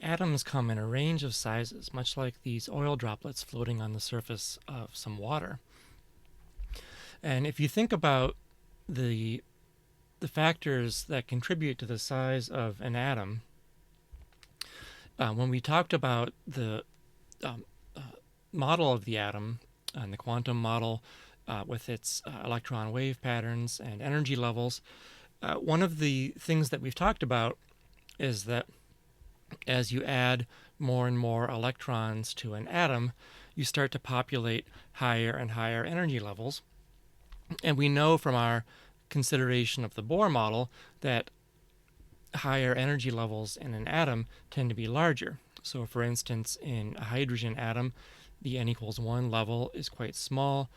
atoms come in a range of sizes, much like these oil droplets floating on the surface of some water. And if you think about the the factors that contribute to the size of an atom, when we talked about the um, uh, model of the atom and the quantum model with its electron wave patterns and energy levels, one of the things that we've talked about is that as you add more and more electrons to an atom, you start to populate higher and higher energy levels. And we know from our consideration of the Bohr model that higher energy levels in an atom tend to be larger. So, for instance, in a hydrogen atom, the n equals 1 level is quite small.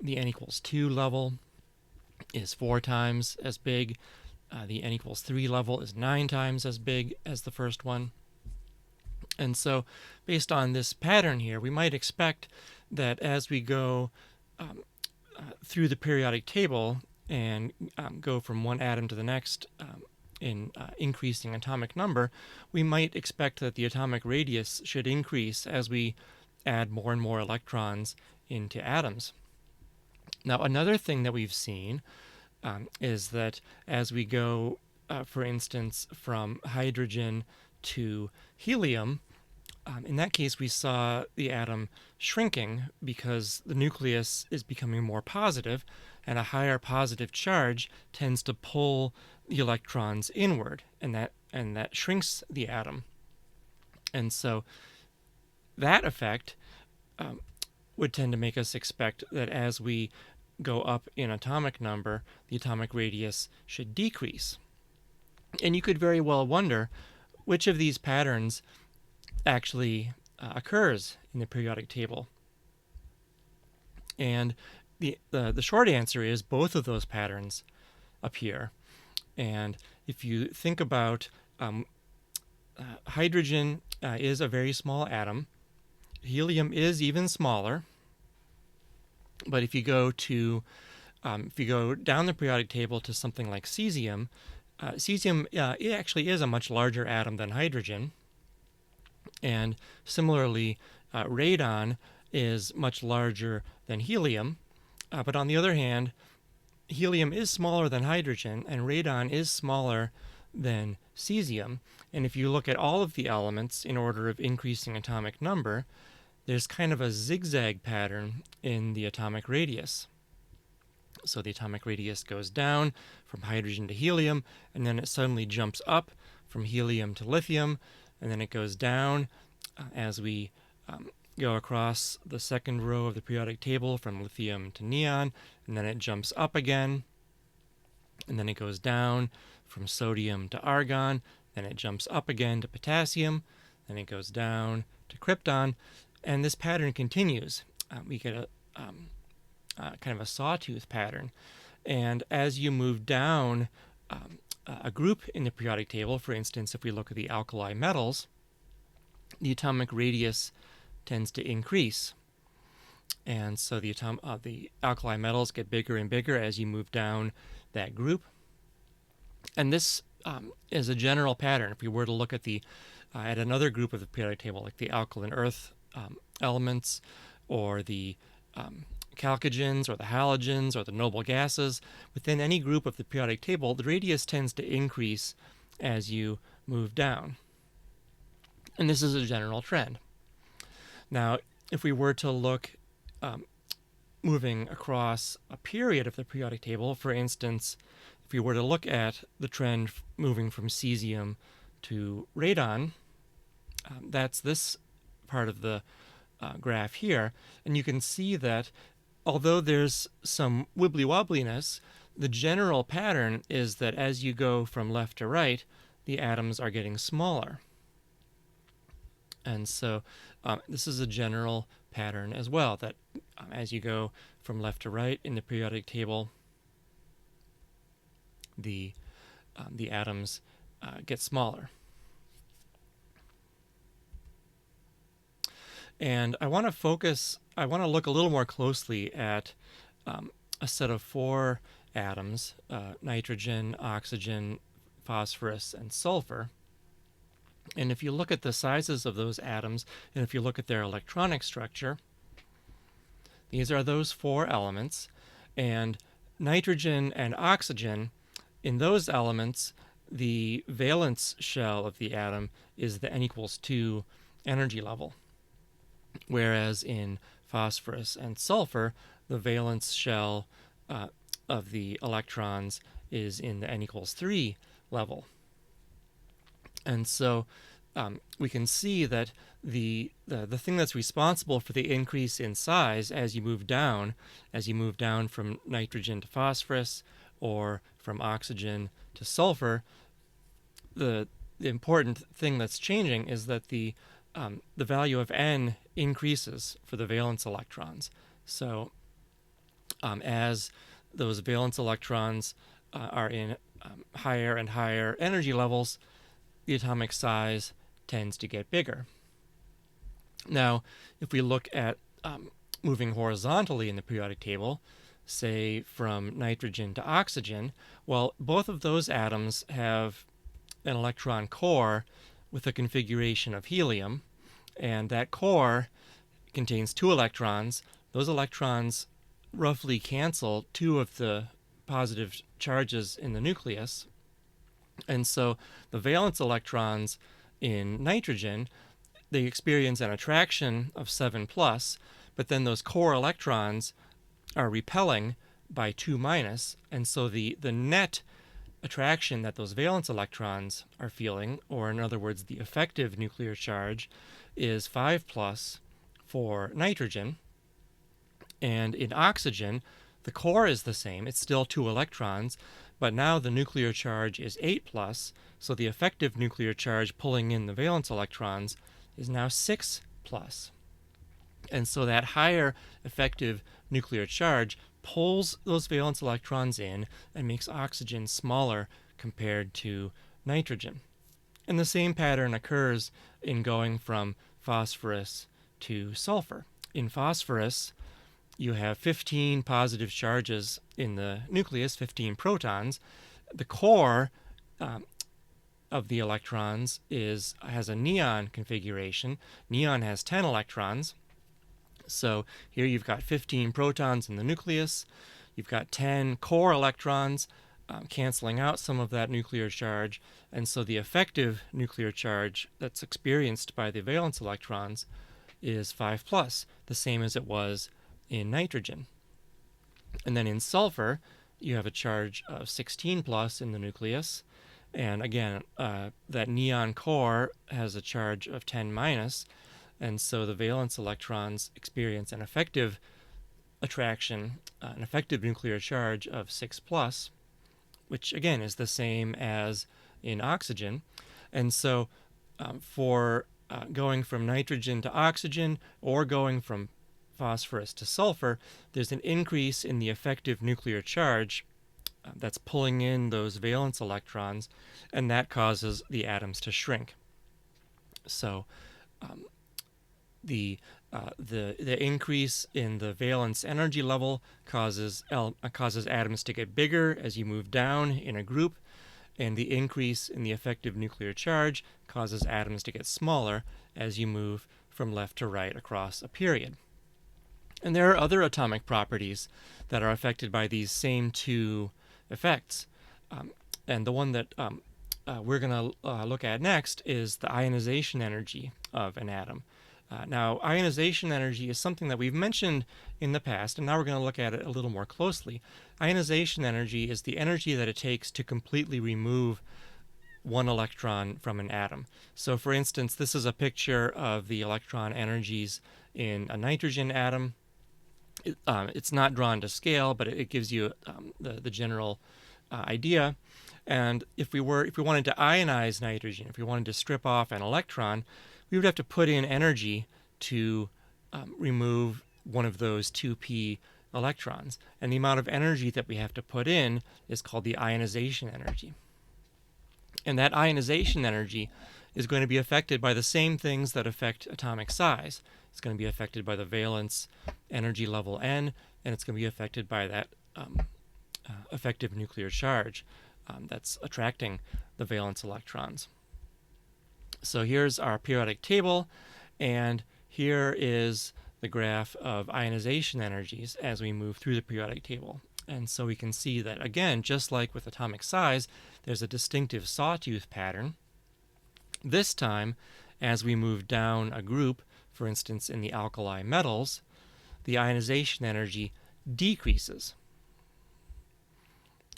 The n equals 2 level is 4 times as big. The n equals 3 level is 9 times as big as the first one. And so, based on this pattern here, we might expect that as we go through the periodic table and go from one atom to the next in increasing atomic number, we might expect that the atomic radius should increase as we add more and more electrons into atoms. Now, another thing that we've seen is that as we go, for instance, from hydrogen to helium, in that case, we saw the atom shrinking because the nucleus is becoming more positive, and a higher positive charge tends to pull the electrons inward, and that shrinks the atom. And so that effect would tend to make us expect that as we go up in atomic number, the atomic radius should decrease. And you could very well wonder which of these patterns actually occurs in the periodic table. And the short answer is both of those patterns appear. And if you think about hydrogen is a very small atom, helium is even smaller. But if you go down the periodic table to something like cesium, cesium it actually is a much larger atom than hydrogen. And similarly, radon is much larger than helium. But on the other hand, helium is smaller than hydrogen, and radon is smaller than cesium. And if you look at all of the elements in order of increasing atomic number, there's kind of a zigzag pattern in the atomic radius. So the atomic radius goes down from hydrogen to helium, and then it suddenly jumps up from helium to lithium, and then it goes down as we go across the second row of the periodic table from lithium to neon, and then it jumps up again, and then it goes down from sodium to argon, then it jumps up again to potassium, then it goes down to krypton, and this pattern continues. We get a kind of a sawtooth pattern, and as you move down a group in the periodic table, for instance, if we look at the alkali metals, the atomic radius tends to increase. And so the alkali metals get bigger and bigger as you move down that group. And this is a general pattern. If we were to look at at another group of the periodic table, like the alkaline earth elements, or the chalcogens, or the halogens, or the noble gases, within any group of the periodic table, the radius tends to increase as you move down. And this is a general trend. Now, if we were to look moving across a period of the periodic table, for instance, if we were to look at the trend moving from cesium to radon, that's this part of the graph here, and you can see that although there's some wibbly-wobbliness, the general pattern is that as you go from left to right, the atoms are getting smaller. And so this is a general pattern as well, that as you go from left to right in the periodic table, the atoms get smaller. And I want to look a little more closely at a set of 4 atoms, nitrogen, oxygen, phosphorus, and sulfur. And if you look at the sizes of those atoms, and if you look at their electronic structure, these are those four elements. And nitrogen and oxygen, in those elements, the valence shell of the atom is the n=2 energy level. Whereas in phosphorus and sulfur, the valence shell of the electrons is in the n=3 level. And so we can see that the thing that's responsible for the increase in size as you move down from nitrogen to phosphorus or from oxygen to sulfur, the important thing that's changing is that the value of n increases for the valence electrons. So as those valence electrons are in higher and higher energy levels, the atomic size tends to get bigger. Now, if we look at moving horizontally in the periodic table, say from nitrogen to oxygen, well, both of those atoms have an electron core with a configuration of helium, and that core contains 2 electrons. Those electrons roughly cancel 2 of the positive charges in the nucleus. And so the valence electrons in nitrogen, they experience an attraction of 7+, but then those core electrons are repelling by 2-, and so the net attraction that those valence electrons are feeling, or in other words, the effective nuclear charge, is 5+ for nitrogen. And in oxygen, the core is the same. It's still 2 electrons, but now the nuclear charge is 8+, so the effective nuclear charge pulling in the valence electrons is now 6+. And so that higher effective nuclear charge pulls those valence electrons in and makes oxygen smaller compared to nitrogen. And the same pattern occurs in going from phosphorus to sulfur. In phosphorus, you have 15 positive charges in the nucleus, 15 protons. The core of the electrons has a neon configuration. Neon has 10 electrons. So here you've got 15 protons in the nucleus. You've got 10 core electrons canceling out some of that nuclear charge. And so the effective nuclear charge that's experienced by the valence electrons is 5+, the same as it was in nitrogen. And then in sulfur, you have a charge of 16+ in the nucleus. And again, that neon core has a charge of 10-, and so the valence electrons experience an effective attraction, an effective nuclear charge of 6+, which again is the same as in oxygen. And so for going from nitrogen to oxygen or going from phosphorus to sulfur, there's an increase in the effective nuclear charge that's pulling in those valence electrons, and that causes the atoms to shrink. So the increase in the valence energy level causes atoms to get bigger as you move down in a group, and the increase in the effective nuclear charge causes atoms to get smaller as you move from left to right across a period. And there are other atomic properties that are affected by these same 2 effects. And the one that we're going to look at next is the ionization energy of an atom. Now, ionization energy is something that we've mentioned in the past, and now we're going to look at it a little more closely. Ionization energy is the energy that it takes to completely remove one electron from an atom. So, for instance, this is a picture of the electron energies in a nitrogen atom. It's not drawn to scale, but it gives you the general idea. And if we wanted to ionize nitrogen, if we wanted to strip off an electron, we would have to put in energy to remove one of those 2p electrons. And the amount of energy that we have to put in is called the ionization energy. And that ionization energy is going to be affected by the same things that affect atomic size. It's going to be affected by the valence energy level n, and it's going to be affected by that effective nuclear charge that's attracting the valence electrons. So here's our periodic table, and here is the graph of ionization energies as we move through the periodic table. And so we can see that, again, just like with atomic size, there's a distinctive sawtooth pattern. This time, as we move down a group, for instance in the alkali metals, the ionization energy decreases.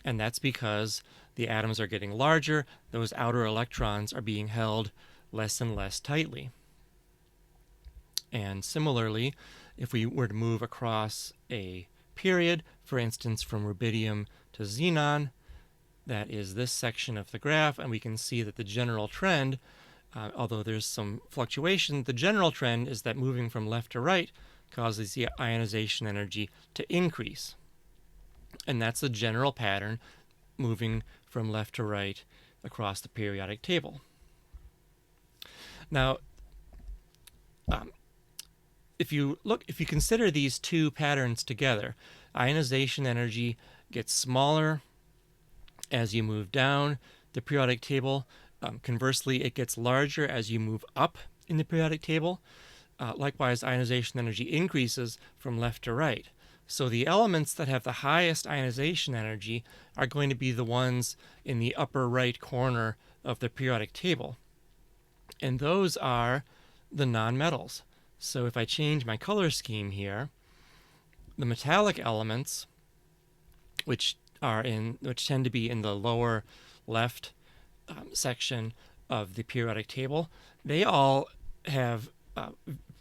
And that's because the atoms are getting larger, those outer electrons are being held less and less tightly. And similarly, if we were to move across a period, for instance from rubidium to xenon, that is this section of the graph, and we can see that the general trend, although there's some fluctuation, the general trend is that moving from left to right causes the ionization energy to increase. And that's the general pattern moving from left to right across the periodic table. Now, if you consider these two patterns together, ionization energy gets smaller as you move down the periodic table. Conversely, it gets larger as you move up in the periodic table. Likewise, ionization energy increases from left to right. So the elements that have the highest ionization energy are going to be the ones in the upper right corner of the periodic table. And those are the nonmetals. So if I change my color scheme here, the metallic elements, which tend to be in the lower left section of the periodic table, they all have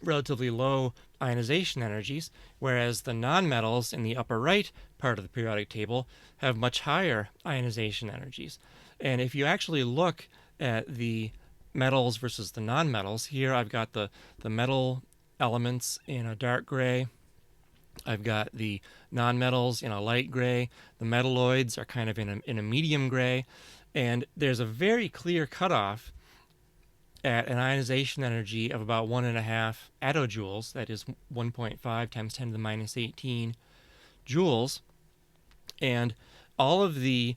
relatively low ionization energies, whereas the nonmetals in the upper right part of the periodic table have much higher ionization energies. And if you actually look at the metals versus the nonmetals, here I've got the metal elements in a dark gray. I've got the nonmetals in a light gray. The metalloids are kind of in a medium gray. And there's a very clear cutoff at an ionization energy of about 1.5 attojoules, that is 1.5 times 10 to the minus 18 joules. And all of the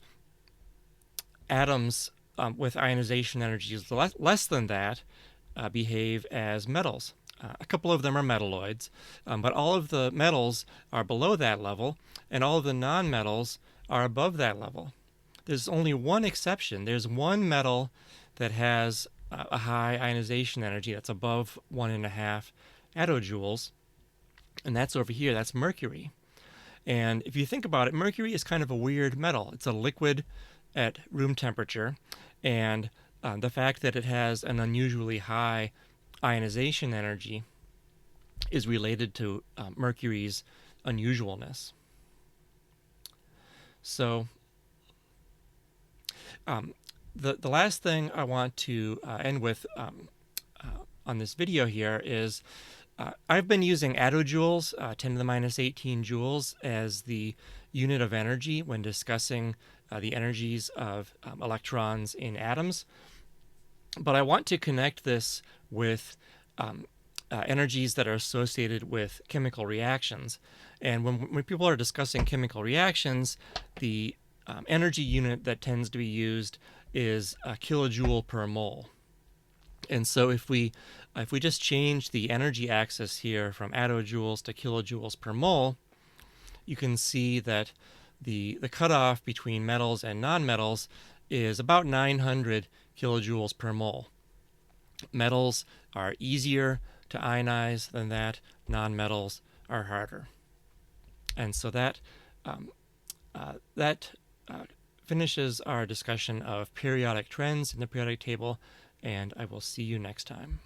atoms with ionization energies less than that behave as metals. A couple of them are metalloids, but all of the metals are below that level, and all of the nonmetals are above that level. There's only one exception. There's one metal that has a high ionization energy that's above 1.5 attojoules, and that's over here. That's mercury. And if you think about it, mercury is kind of a weird metal. It's a liquid at room temperature, and the fact that it has an unusually high ionization energy is related to mercury's unusualness. So the last thing I want to end with on this video here is I've been using attojoules, 10 to the minus 18 joules, as the unit of energy when discussing the energies of electrons in atoms. But I want to connect this with energies that are associated with chemical reactions. And when people are discussing chemical reactions, the energy unit that tends to be used is a kilojoule per mole. And so if we just change the energy axis here from attojoules to kilojoules per mole, you can see that the cutoff between metals and nonmetals is about 900 kilojoules per mole. Metals are easier to ionize than that. Nonmetals are harder. And so that finishes our discussion of periodic trends in the periodic table, and I will see you next time.